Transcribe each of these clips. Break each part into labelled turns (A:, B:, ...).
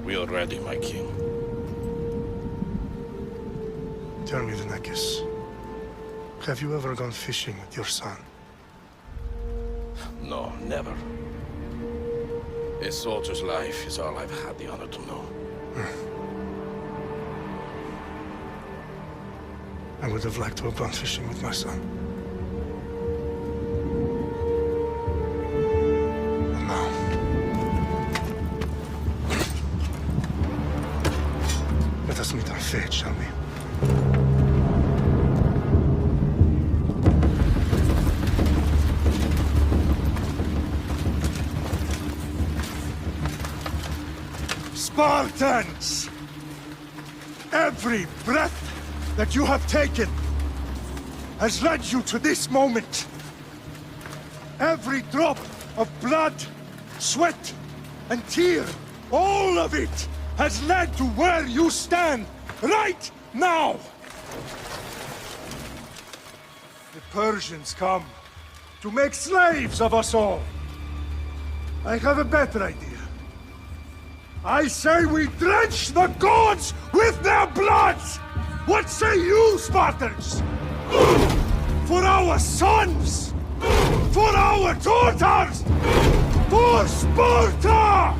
A: We are ready, my king.
B: Tell me, Lenekis, have you ever gone fishing with your son?
A: No, never. A soldier's life is all I've had the honor to know.
B: I would have liked to have gone fishing with my son. And now... let us meet our fate, shall we? Spartans! Every breath that you have taken has led you to this moment. Every drop of blood, sweat, and tear, all of it has led to where you stand right now. The Persians come to make slaves of us all. I have a better idea. I say we drench the gods with their bloods! What say you, Spartans? For our sons! For our daughters! For Sparta!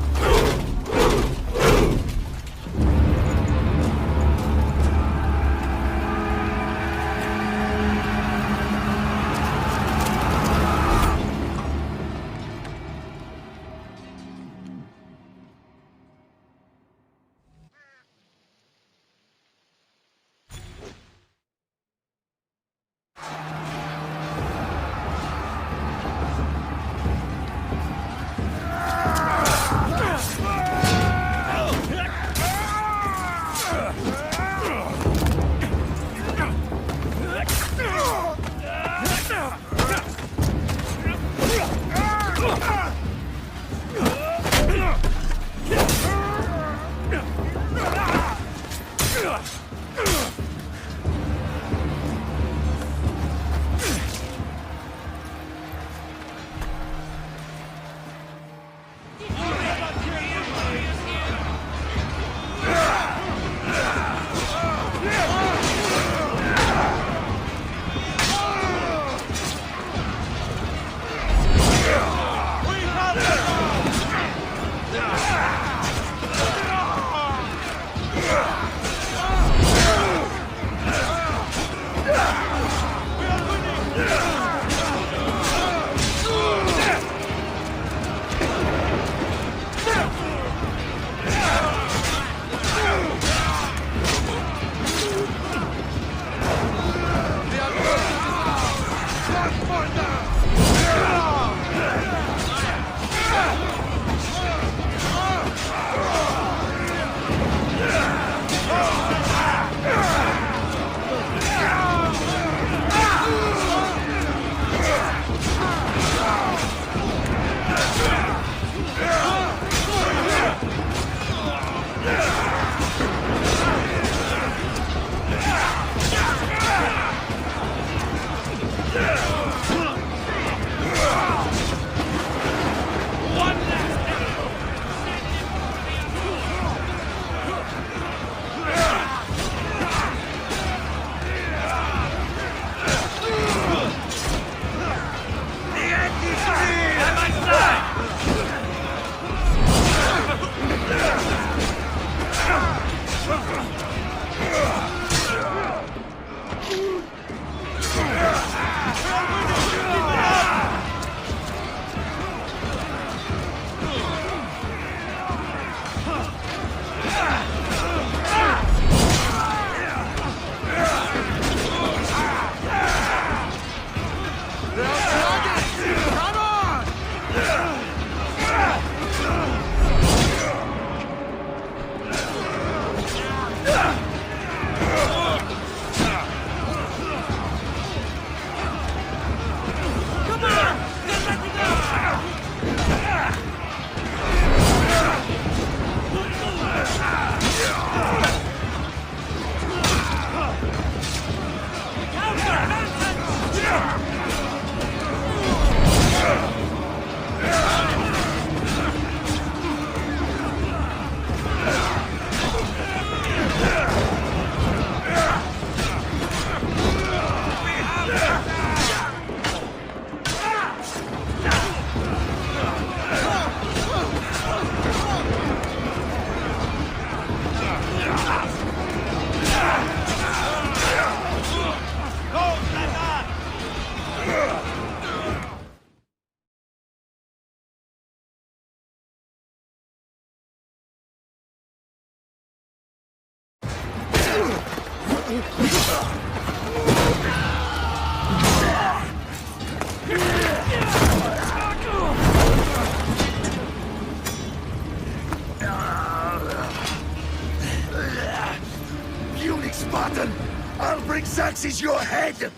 B: Spartan! I'll bring Xerxes your head!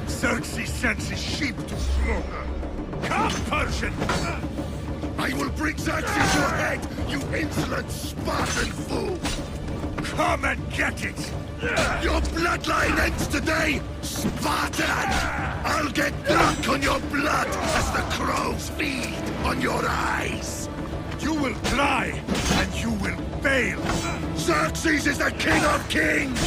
B: Xerxes sends his sheep to slaughter. Come, Persian! I will bring Xerxes your head, you insolent Spartan fool! Come and get it! Your bloodline ends today, Spartan! I'll get drunk on your blood as the crows feed on your eyes! You will cry, and you will fail! Xerxes is the king of kings!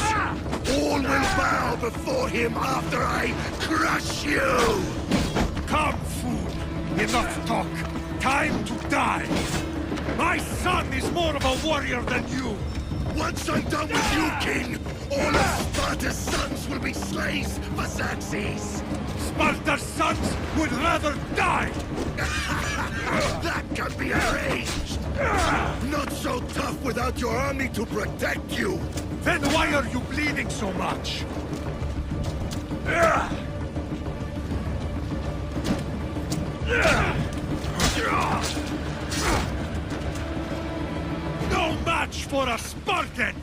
B: All will bow before him after I crush you! Come, fool! Enough talk! Time to die! My son is more of a warrior than you! Once I'm done with you, king, all of Sparta's sons will be slaves for Xerxes! Sparta's sons would rather die! That can be arranged! Not so tough without your army to protect you! Then why are you bleeding so much? No match for a Spartan!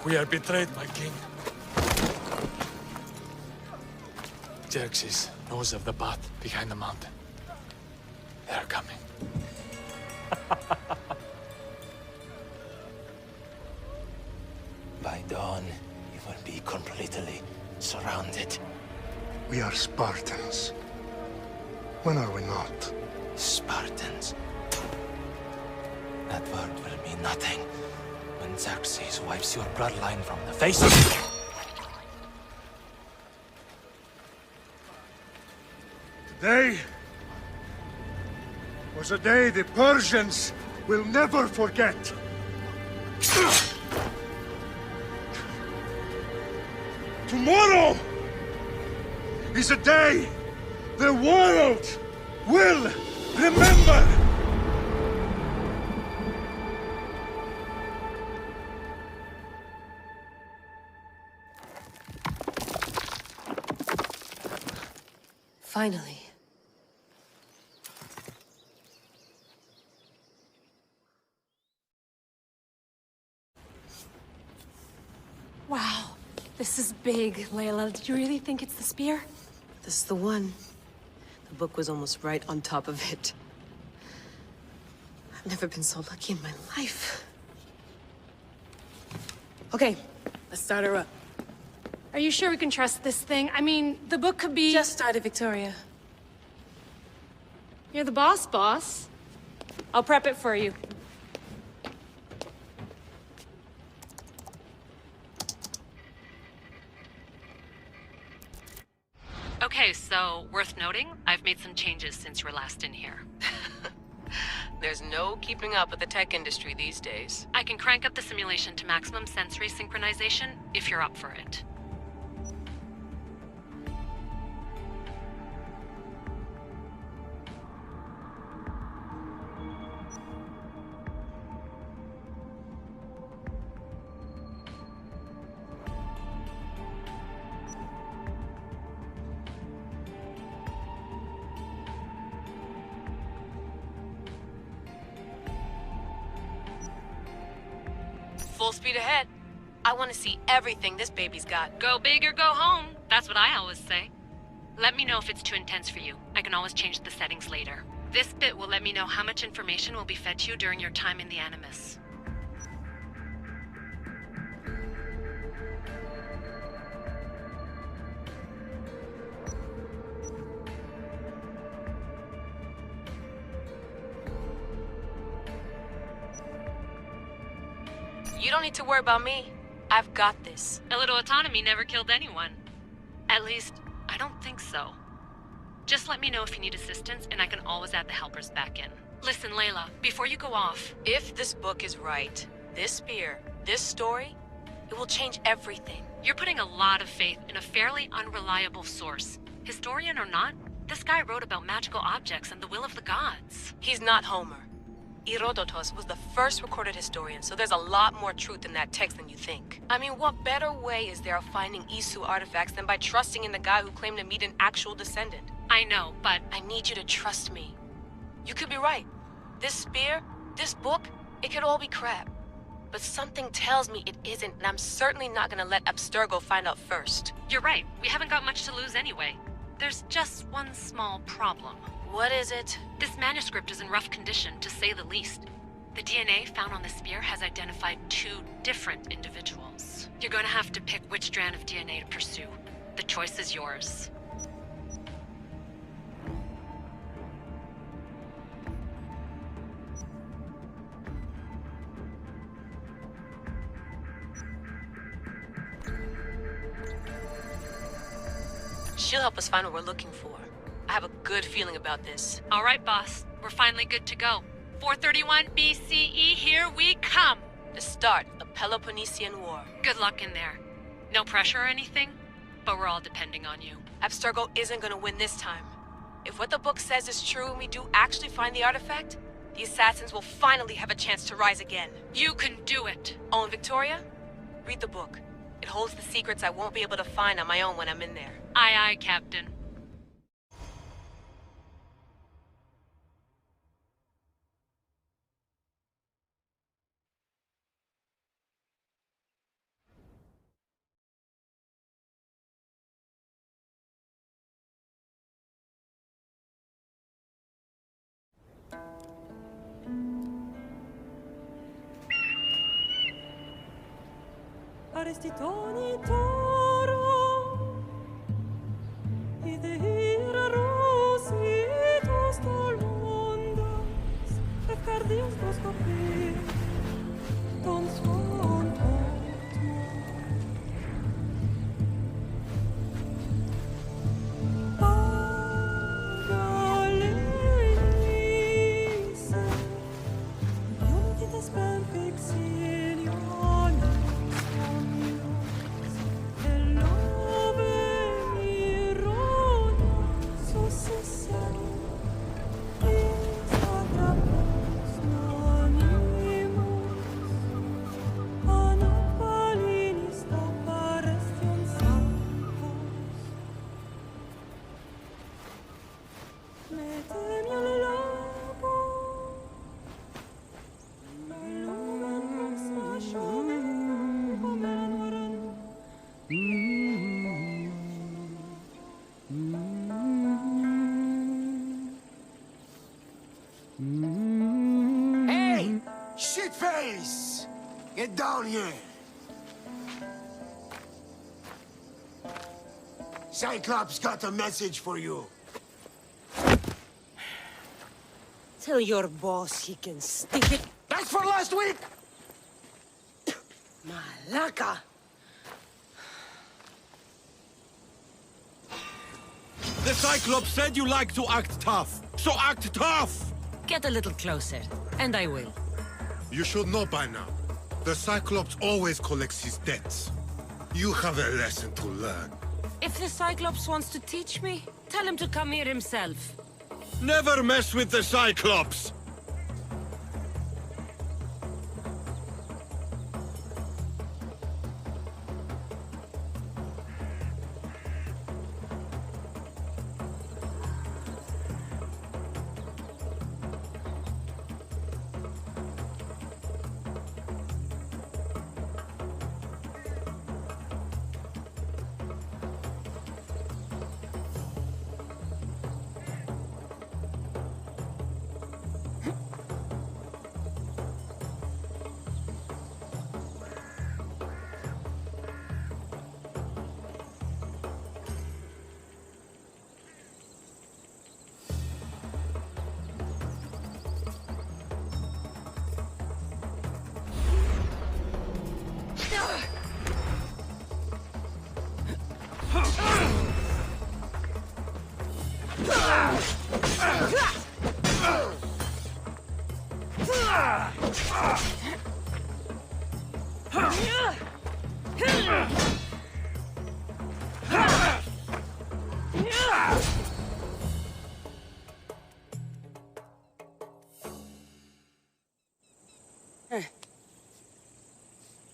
C: We are betrayed, my king. Xerxes knows of the path behind the mountain. They are coming.
D: By dawn, you will be completely surrounded.
B: We are Spartans. When are we not?
D: Spartans. That word will mean nothing when Xerxes wipes your bloodline from the face of the...
B: Today was a day the Persians will never forget. Tomorrow is a day the world will remember.
E: Finally. Wow, this is big, Layla. Did you really think it's the spear?
F: This is the one. The book was almost right on top of it. I've never been so lucky in my life. Okay, let's start her up.
E: Are you sure we can trust this thing? I mean, the book could be...
F: Just started, Victoria.
E: You're the boss, boss. I'll prep it for you.
G: Okay, so worth noting, I've made some changes since you were last in here.
F: There's no keeping up with the tech industry these days.
G: I can crank up the simulation to maximum sensory synchronization if you're up for it.
F: Full speed ahead. I want to see everything this baby's got.
G: Go big or go home. That's what I always say. Let me know if it's too intense for you. I can always change the settings later. This bit will let me know how much information will be fed to you during your time in the Animus.
F: You don't need to worry about me. I've got this.
G: A little autonomy never killed anyone. At least, I don't think so. Just let me know if you need assistance, and I can always add the helpers back in. Listen, Layla, before you go off...
F: If this book is right, this spear, this story, it will change everything.
G: You're putting a lot of faith in a fairly unreliable source. Historian or not, this guy wrote about magical objects and the will of the gods.
F: He's not Homer. Herodotus was the first recorded historian, so there's a lot more truth in that text than you think. I mean, what better way is there of finding Isu artifacts than by trusting in the guy who claimed to meet an actual descendant?
G: I know, but...
F: I need you to trust me. You could be right. This spear, this book, it could all be crap. But something tells me it isn't, and I'm certainly not gonna let Abstergo find out first.
G: You're right. We haven't got much to lose anyway. There's just one small problem.
F: What is it?
G: This manuscript is in rough condition, to say the least. The DNA found on the spear has identified 2 different individuals. You're gonna have to pick which strand of DNA to pursue. The choice is yours.
F: She'll help us find what we're looking for. I have a good feeling about this.
G: All right, boss. We're finally good to go. 431 BCE, here we come!
F: The start of the Peloponnesian War.
G: Good luck in there. No pressure or anything, but we're all depending on you.
F: Abstergo isn't gonna win this time. If what the book says is true and we do actually find the artifact, the assassins will finally have a chance to rise again.
G: You can do it!
F: Oh, and Victoria? Read the book. It holds the secrets I won't be able to find on my own when I'm in there.
G: Aye, aye, Captain.
H: Arrestitoni toro ide ira rositos tolmondas efcardios proscopi ton son
I: Hey! Shitface! Get down here! Cyclops got a message for you.
H: Tell your boss he can stick it.
I: That's for last week!
H: Malaka!
J: The Cyclops said you like to act tough, so act tough!
H: Get a little closer, and I will.
K: You should know by now. The Cyclops always collects his debts. You have a lesson to learn.
H: If the Cyclops wants to teach me, tell him to come here himself.
J: Never mess with the Cyclops!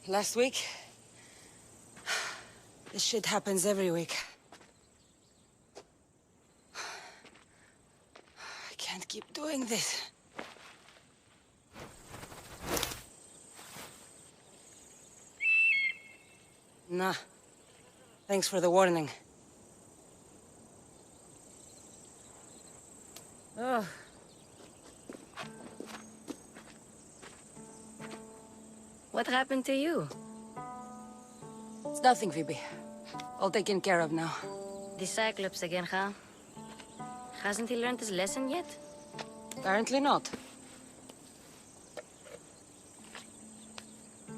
H: Last week? This shit happens every week. I can't keep doing this. Nah. Thanks for the warning. Oh.
G: What happened to you?
H: It's nothing, Phoebe. All taken care of now.
G: The Cyclops again, huh? Hasn't he learned his lesson yet?
H: Apparently not.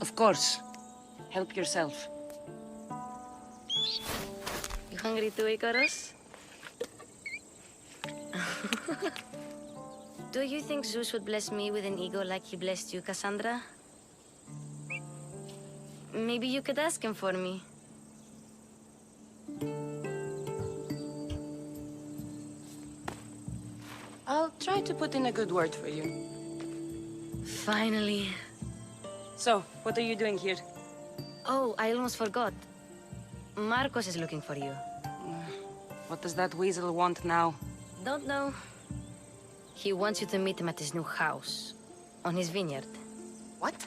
H: Of course. Help yourself.
G: You hungry too, Icarus? Do you think Zeus would bless me with an ego like he blessed you, Cassandra? Maybe you could ask him for me.
H: I'll try to put in a good word for you.
G: Finally.
H: So, what are you doing here?
G: Oh, I almost forgot. Marcos is looking for you.
H: What does that weasel want now?
G: Don't know. He wants you to meet him at his new house. On his vineyard.
H: What?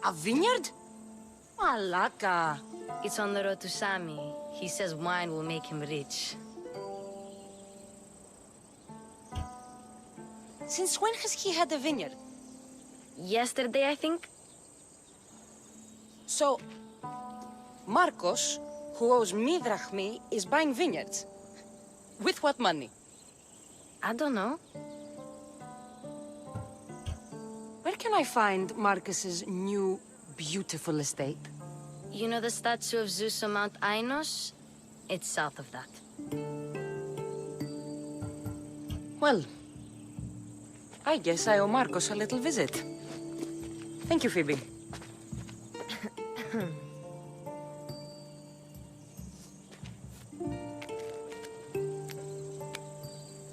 H: A vineyard? Malaka.
G: It's on the road to Sami. He says wine will make him rich.
H: Since when has he had a vineyard?
G: Yesterday, I think.
H: So, Marcos, who owes me drachmi, is buying vineyards. With what money?
G: I don't know.
H: Where can I find Marcus's new, beautiful estate?
G: You know the statue of Zeus on Mount Ainos? It's south of that.
H: Well, I guess I owe Marcos a little visit. Thank you, Phoebe.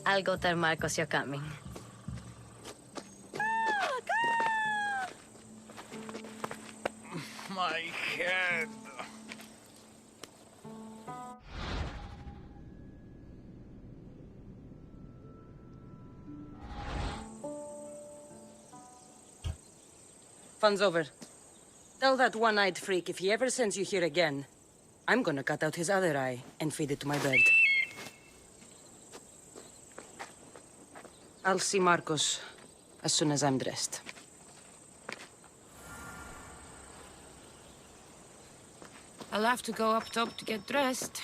G: I'll go tell Marcos you're coming.
C: My head.
H: Fun's over. Tell that one-eyed freak if he ever sends you here again, I'm gonna cut out his other eye and feed it to my bird. I'll see Marcos as soon as I'm dressed.
L: I'll have to go up top to get dressed.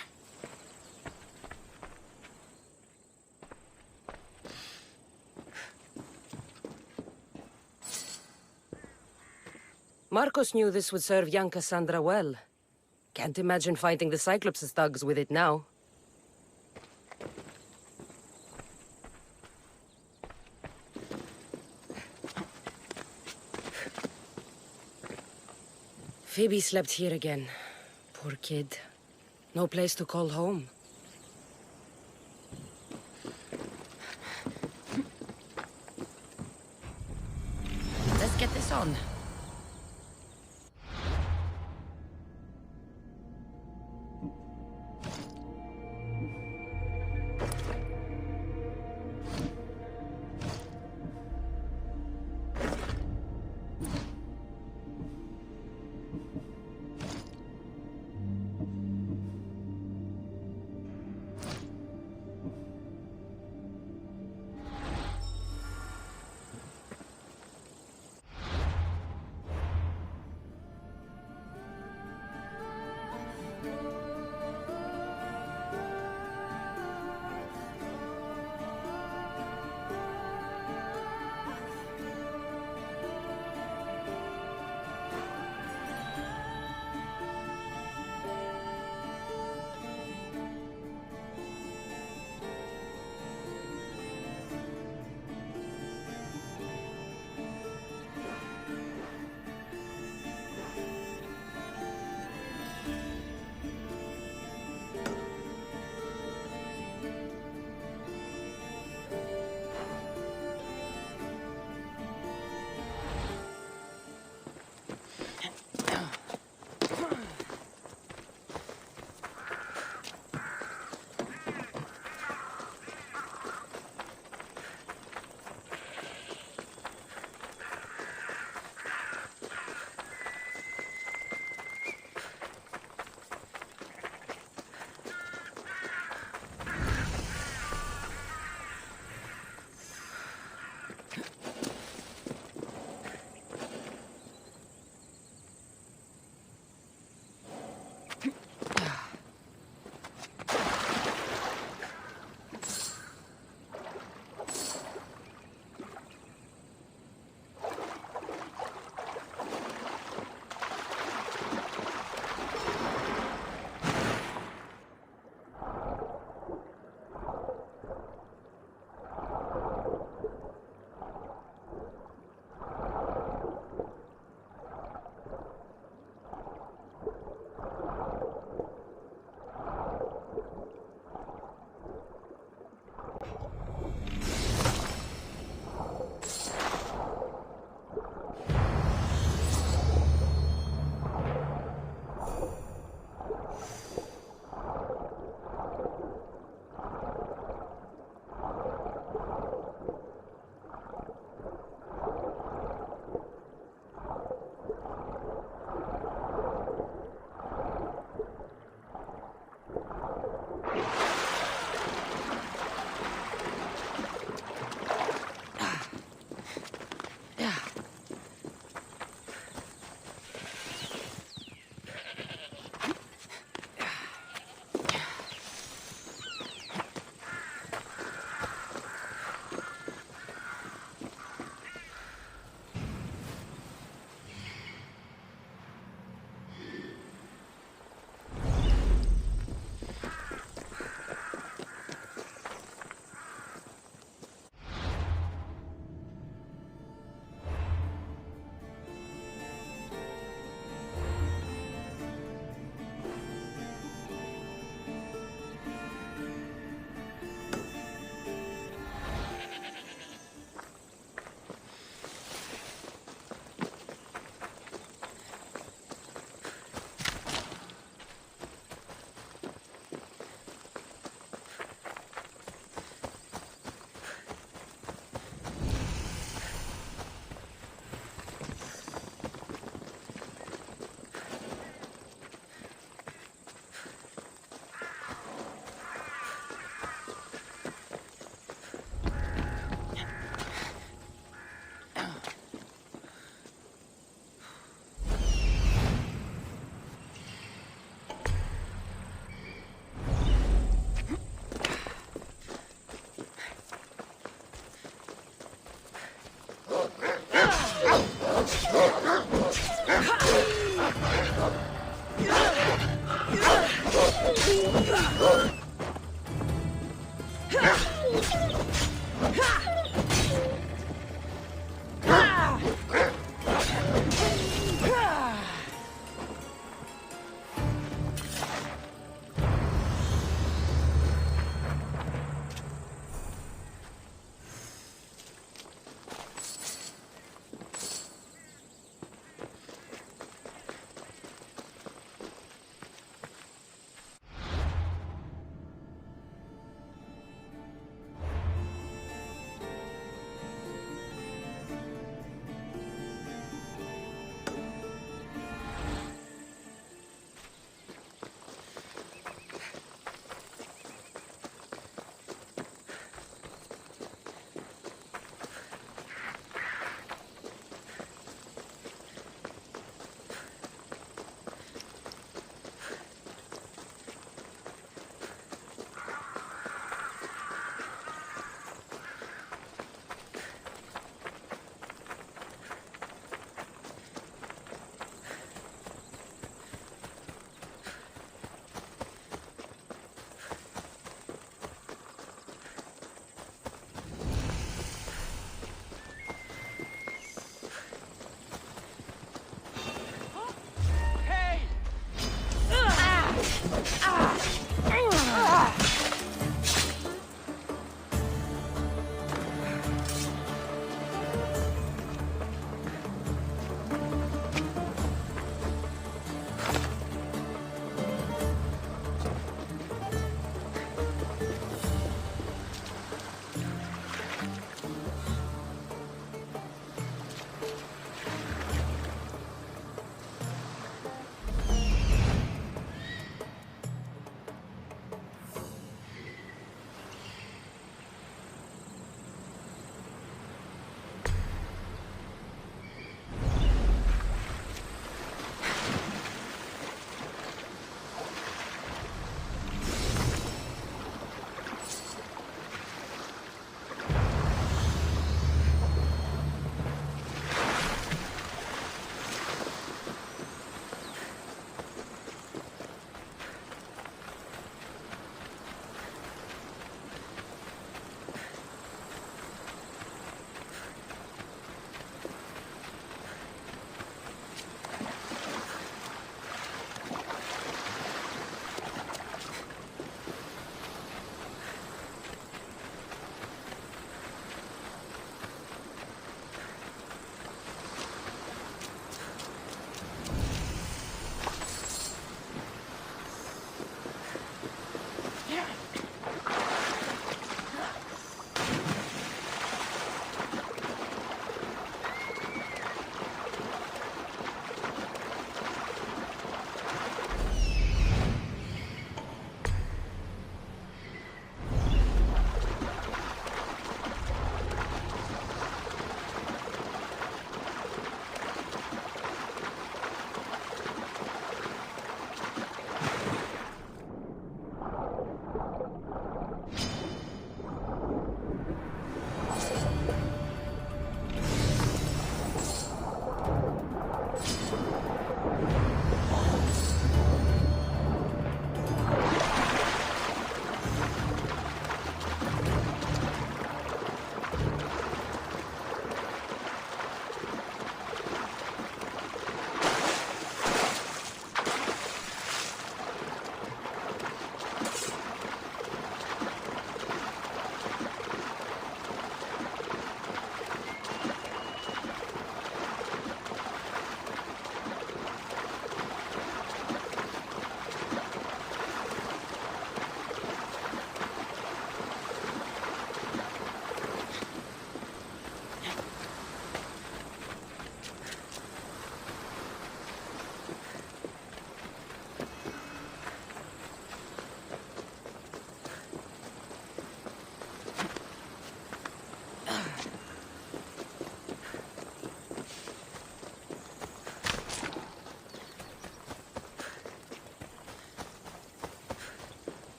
H: Marcos knew this would serve young Cassandra well. Can't imagine fighting the Cyclops' thugs with it now. Phoebe slept here again. Poor kid. No place to call home.
L: Let's get this on.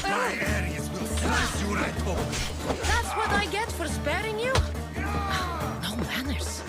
K: My Ares will slice you right open.
L: That's what I get for sparing you? No manners.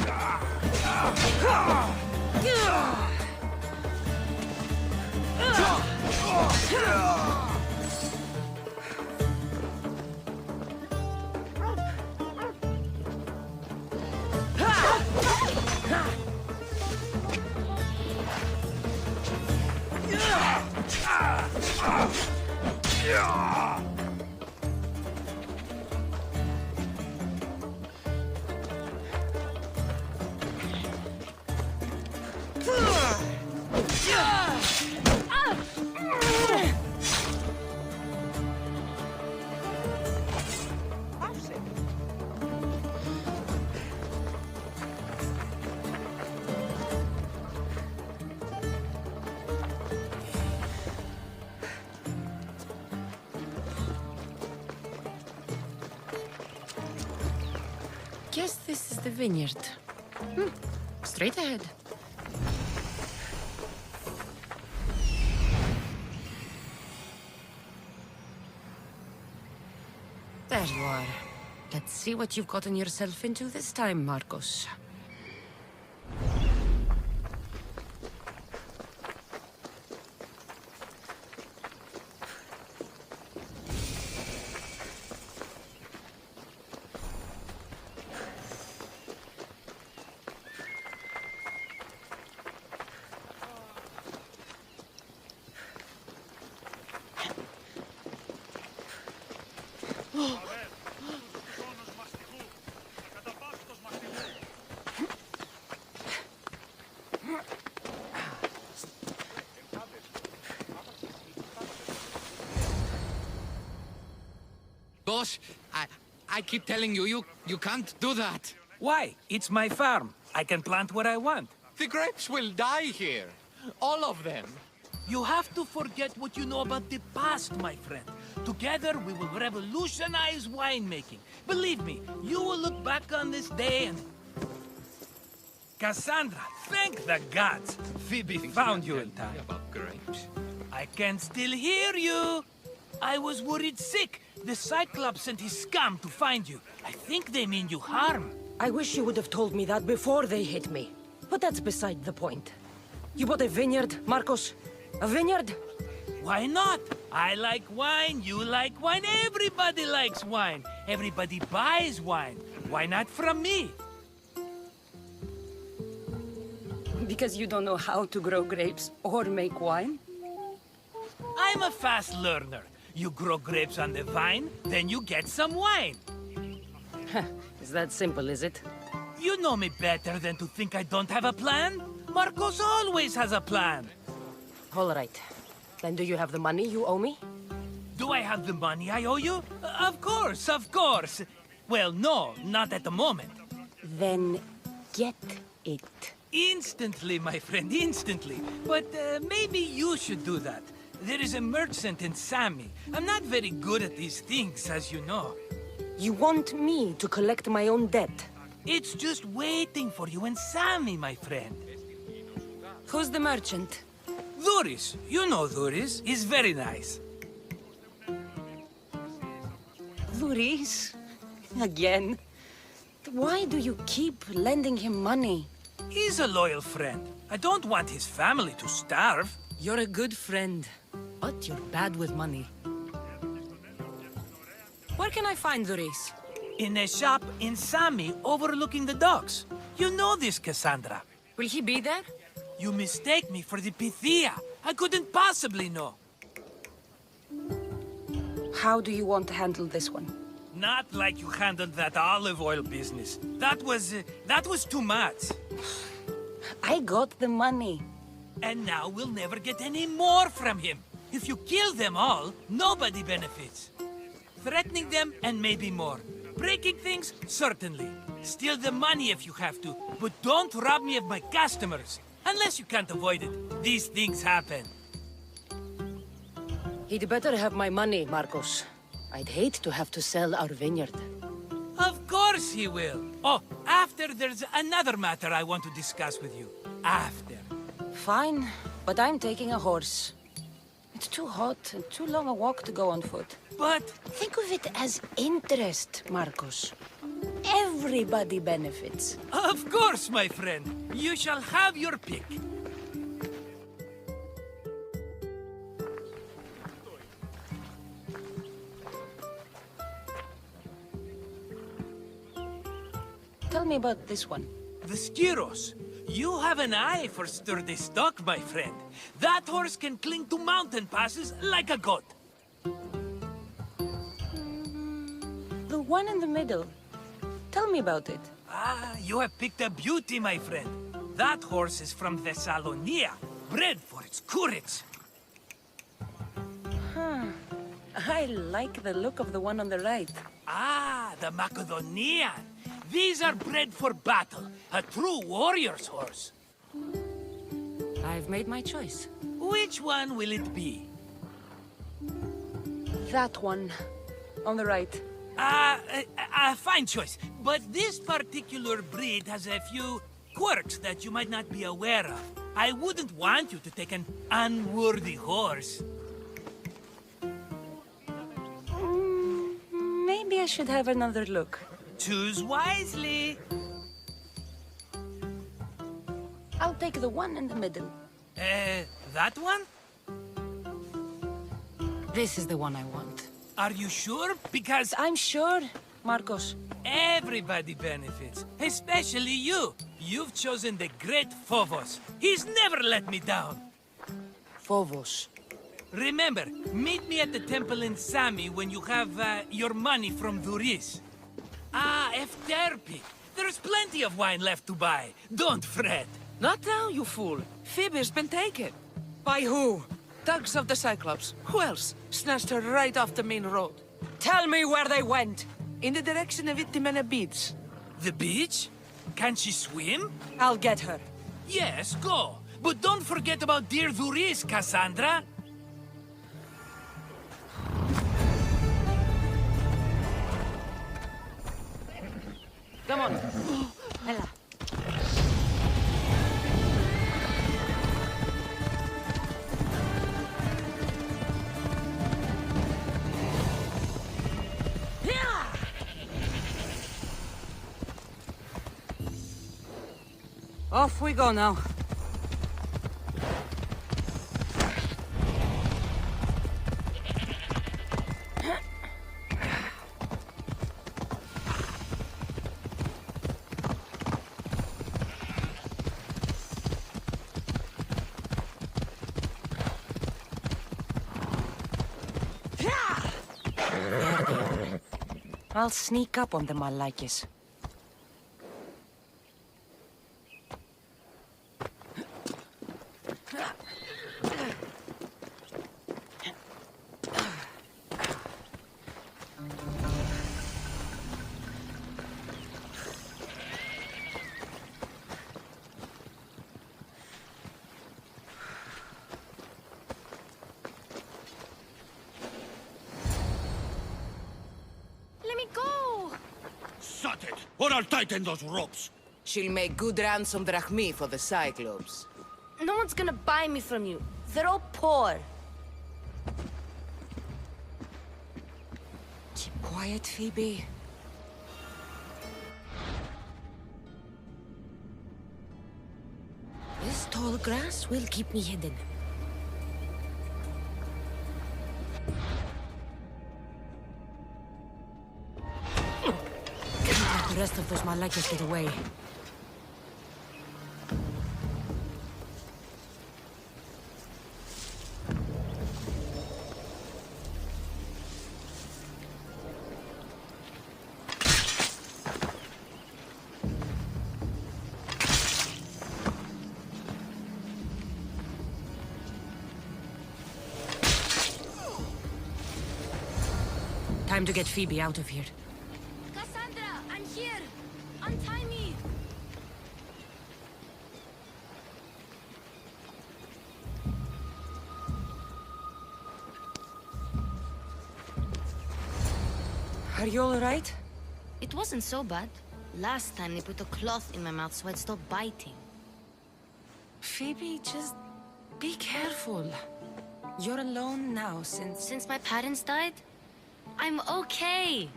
L: Guess this is the vineyard. Straight ahead. There you are. Let's see what you've gotten yourself into this time, Marcos.
M: Boss, I keep telling you, you can't do that.
N: Why? It's my farm. I can plant what I want.
M: The grapes will die here. All of them.
N: You have to forget what you know about the past, my friend. Together, we will revolutionize winemaking. Believe me, you will look back on this day and... Cassandra, thank the gods! Phoebe found you in time.
M: About grapes.
N: I can still hear you! I was worried sick. The Cyclops sent his scum to find you. I think they mean you harm.
H: I wish you would have told me that before they hit me. But that's beside the point. You bought a vineyard, Marcos? A vineyard?
N: Why not? I like wine, you like wine, everybody likes wine. Everybody buys wine. Why not from me?
H: Because you don't know how to grow grapes or make wine?
N: I'm a fast learner. You grow grapes on the vine, then you get some wine.
H: Is that simple, is it?
N: You know me better than to think I don't have a plan. Marcos always has a plan.
H: All right. Then do you have the money you owe me?
N: Do I have the money I owe you? Of course, of course. Well, no, not at the moment.
H: Then get it.
N: Instantly, my friend, instantly. But maybe you should do that. There is a merchant in Sammy. I'm not very good at these things, as you know.
H: You want me to collect my own debt?
N: It's just waiting for you in Sammy, my friend.
H: Who's the merchant?
N: Duris. You know Duris. He's very nice.
H: Duris? Again? Why do you keep lending him money?
N: He's a loyal friend. I don't want his family to starve.
H: You're a good friend, but you're bad with money. Where can I find Duris?
N: In a shop in Sammy overlooking the docks. You know this, Cassandra.
H: Will he be there?
N: You mistake me for the Pythia. I couldn't possibly know.
H: How do you want to handle this one?
N: Not like you handled that olive oil business. That was too much.
H: I got the money.
N: And now we'll never get any more from him. If you kill them all, nobody benefits. Threatening them, and maybe more. Breaking things, certainly. Steal the money if you have to, but don't rob me of my customers. Unless you can't avoid it. These things happen.
H: He'd better have my money, Marcos. I'd hate to have to sell our vineyard.
N: Of course he will. Oh, after there's another matter I want to discuss with you. After.
H: Fine, but I'm taking a horse. It's too hot and too long a walk to go on foot.
N: But...
H: Think of it as interest, Marcos. Everybody benefits.
N: Of course, my friend. You shall have your pick.
H: Tell me about this one.
N: The Skiros. You have an eye for sturdy stock, my friend. That horse can cling to mountain passes like a goat.
H: The one in the middle. Tell me about it.
N: Ah, you have picked a beauty, my friend. That horse is from Thessalonia, bred for its courage.
H: I like the look of the one on the right.
N: Ah, the Macedonian. These are bred for battle, a true warrior's horse.
H: I've made my choice.
N: Which one will it be?
H: That one. On the right.
N: Fine choice. But this particular breed has a few quirks that you might not be aware of. I wouldn't want you to take an unworthy horse.
H: Maybe I should have another look.
N: Choose wisely.
H: I'll take the one in the middle.
N: That one?
H: This is the one I want.
N: Are you sure? Because
H: I'm sure, Marcos.
N: Everybody benefits, especially you. You've chosen the great Phobos. He's never let me down.
H: Phobos.
N: Remember, meet me at the temple in Sami when you have your money from Duris. Ah, Efterpi. There's plenty of wine left to buy. Don't fret.
O: Not now, you fool. Phoebe's been taken.
H: By who?
O: Thugs of the Cyclops. Who else? Snatched her right off the main road.
H: Tell me where they went.
O: In the direction of Itimena Beach.
N: The beach? Can she swim?
H: I'll get her.
N: Yes, go. But don't forget about dear Duris, Cassandra.
H: Come on. Ella. Off we go now. I'll sneak up on them, Malakis.
J: Or I'll tighten those ropes.
O: She'll make good ransom drachmi for the Cyclops.
P: No one's gonna buy me from you. They're all poor.
H: Keep quiet, Phoebe.
L: This tall grass will keep me hidden. The rest of those Malakas get away. Time to get Phoebe out of here.
P: Untie me!
H: Are you all right?
P: It wasn't so bad. Last time they put a cloth in my mouth so I'd stop biting.
H: Phoebe, just be careful. You're alone now since...
P: Since my parents died? I'm okay.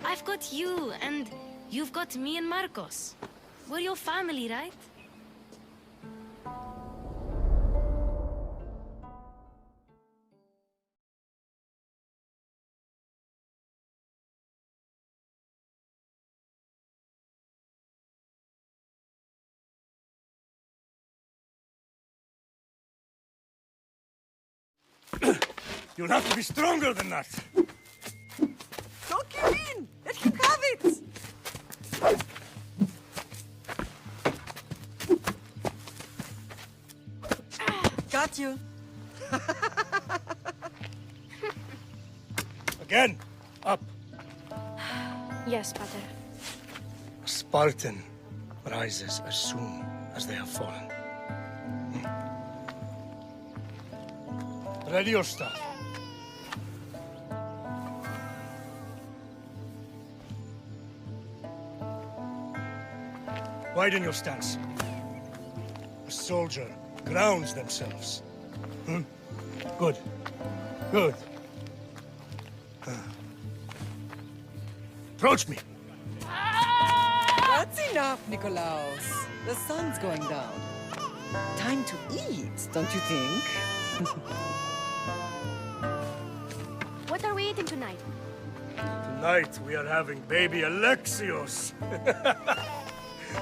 P: I've got you, and you've got me and Marcos. We're your family, right?
B: You'll have to be stronger than that.
Q: Don't give in! Let him have it! Got you.
B: Again, up.
E: Yes, Pater.
B: A Spartan rises as soon as they have fallen. Ready your stuff. Widen your stance. A soldier grounds themselves. Good. Good. Approach me.
Q: That's enough, Nikolaos. The sun's going down. Time to eat, don't you think?
E: What are we eating tonight?
B: Tonight we are having baby Alexios.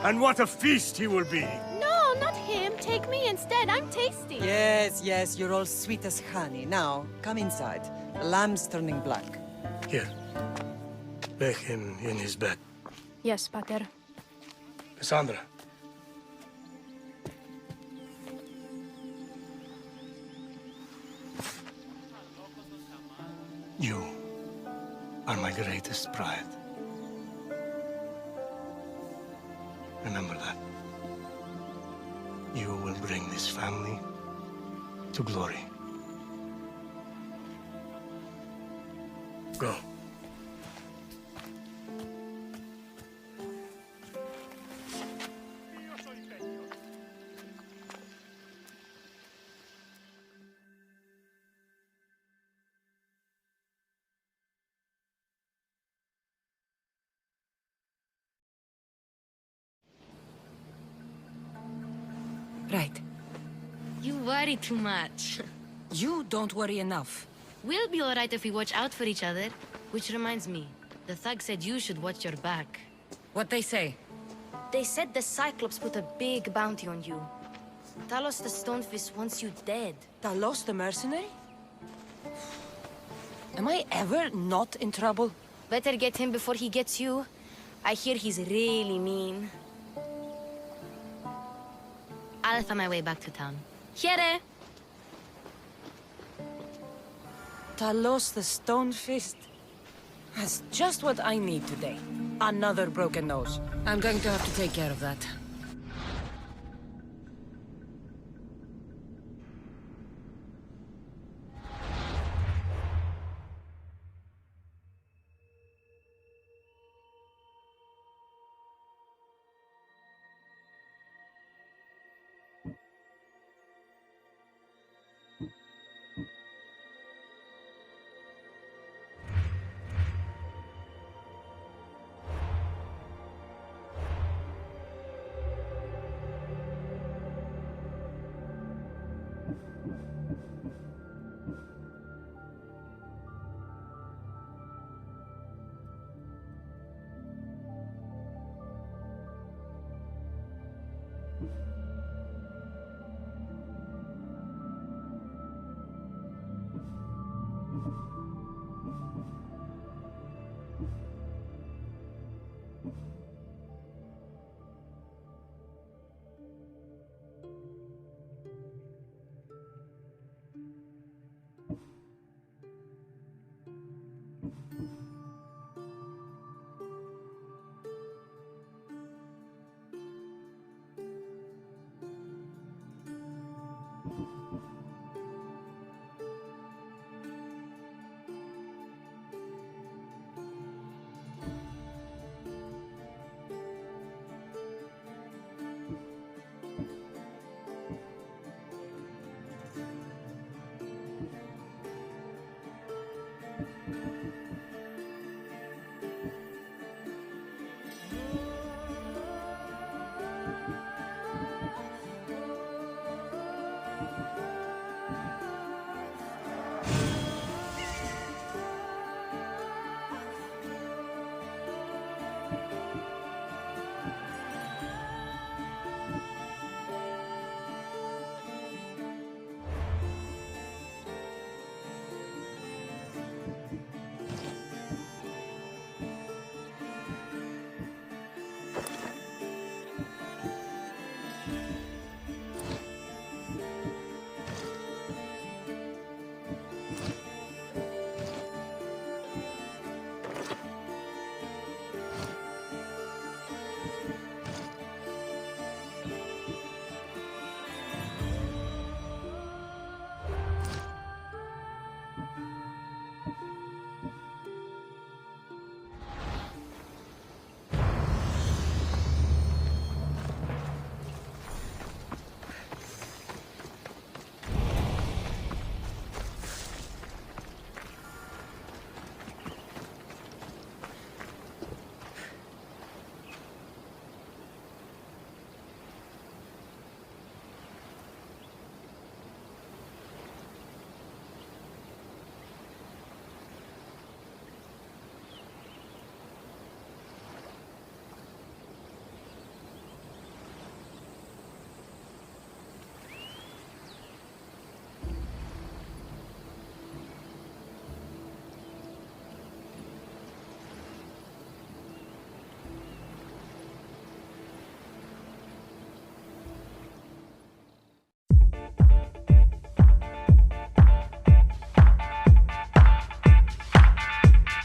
B: And what a feast he will be.
E: No, not him. Take me instead. I'm tasty.
Q: Yes, yes, you're all sweet as honey. Now, come inside. The lamb's turning black.
B: Here. Lay him in his bed.
E: Yes, Pater.
B: Cassandra. You are my greatest pride. Remember that. You will bring this family to glory. Go.
H: Right.
P: You worry too much.
H: You don't worry enough.
P: We'll be alright if we watch out for each other. Which reminds me, the thug said you should watch your back.
H: What they say?
P: They said the Cyclops put a big bounty on you. Talos the Stonefist wants you dead.
H: Talos the mercenary? Am I ever not in trouble?
P: Better get him before he gets you. I hear he's really mean. I'll find my way back to town. Here!
H: Talos the Stonefist? That's just what I need today. Another broken nose. I'm going to have to take care of that.